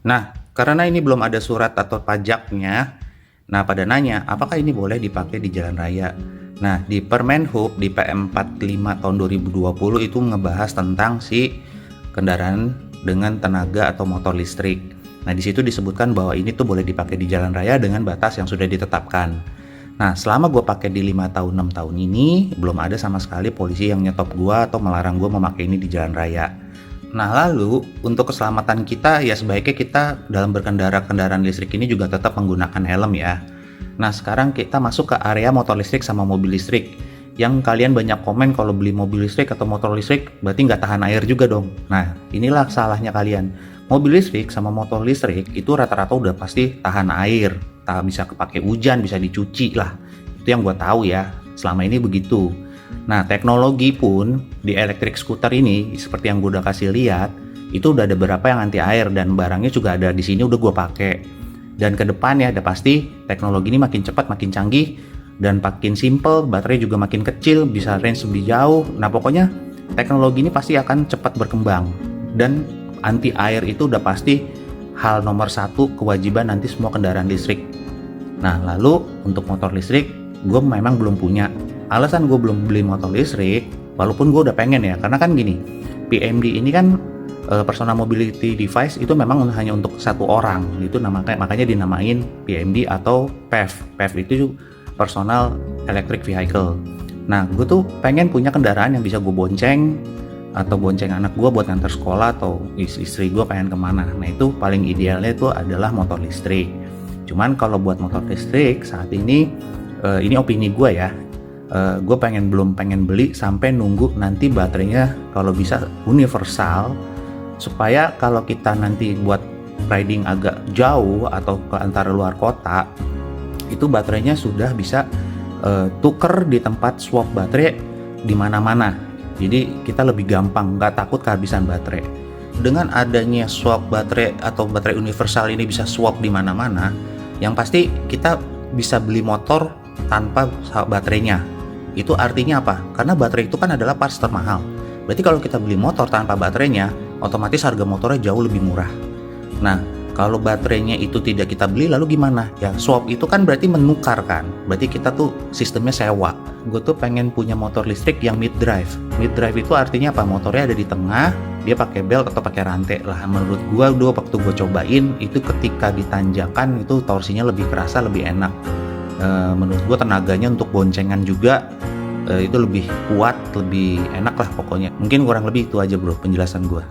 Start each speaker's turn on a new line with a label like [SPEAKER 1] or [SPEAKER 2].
[SPEAKER 1] Nah, karena ini belum ada surat atau pajaknya, nah pada nanya, apakah ini boleh dipakai di jalan raya? Nah, di Permenhub di PM45 tahun 2020 itu ngebahas tentang si kendaraan dengan tenaga atau motor listrik. Nah, di situ disebutkan bahwa ini tuh boleh dipakai di jalan raya dengan batas yang sudah ditetapkan. Nah, selama gue pakai di 5 tahun 6 tahun ini, belum ada sama sekali polisi yang nyetop gue atau melarang gue memakai ini di jalan raya. Nah, lalu untuk keselamatan kita ya sebaiknya kita dalam berkendara kendaraan listrik ini juga tetap menggunakan helm ya. Nah, sekarang kita masuk ke area motor listrik sama mobil listrik. Yang kalian banyak komen kalau beli mobil listrik atau motor listrik berarti nggak tahan air juga dong. Nah, inilah salahnya kalian. Mobil listrik sama motor listrik itu rata-rata udah pasti tahan air. Bisa kepake hujan, bisa dicuci lah. Itu yang gue tahu ya. Selama ini begitu. Nah, teknologi pun di electric scooter ini seperti yang gue udah kasih lihat, itu udah ada beberapa yang anti air dan barangnya juga ada di sini udah gue pakai. Dan ke depannya ada pasti teknologi ini makin cepat, makin canggih dan makin simple, baterai juga makin kecil, bisa range lebih jauh. Nah, pokoknya teknologi ini pasti akan cepat berkembang dan anti air itu udah pasti hal nomor satu kewajiban nanti semua kendaraan listrik. Nah, lalu untuk motor listrik gue memang belum punya. Alasan gue belum beli motor listrik, walaupun gue udah pengen ya, karena kan gini, PMD ini kan personal mobility device itu memang hanya untuk satu orang, itu makanya dinamain PMD atau PEV. PEV itu personal electric vehicle. Nah, gue tuh pengen punya kendaraan yang bisa gue bonceng atau bonceng anak gue buat ngantar sekolah atau istri gue pengen kemana. Nah, itu paling idealnya itu adalah motor listrik. Cuman kalau buat motor listrik saat ini opini gue ya, gue belum pengen beli sampai nunggu nanti baterainya kalau bisa universal, supaya kalau kita nanti buat riding agak jauh atau ke antara luar kota, itu baterainya sudah bisa tuker di tempat swap baterai di mana-mana. Jadi kita lebih gampang, nggak takut kehabisan baterai. Dengan adanya swap baterai atau baterai universal ini bisa swap di mana-mana, yang pasti kita bisa beli motor tanpa baterainya. Itu artinya apa? Karena baterai itu kan adalah parts termahal. Berarti kalau kita beli motor tanpa baterainya, otomatis harga motornya jauh lebih murah. Nah, kalau baterainya itu tidak kita beli, lalu gimana? Ya, swap itu kan berarti menukar kan? Berarti kita tuh sistemnya sewa. Gue tuh pengen punya motor listrik yang mid drive. Mid drive itu artinya apa? Motornya ada di tengah, dia pakai belt atau pakai rantai lah. Menurut gue dulu waktu gue cobain, itu ketika ditanjakan itu torsinya lebih kerasa, lebih enak. Menurut gue tenaganya untuk boncengan juga itu lebih kuat, lebih enak lah pokoknya. Mungkin kurang lebih itu aja bro penjelasan gue.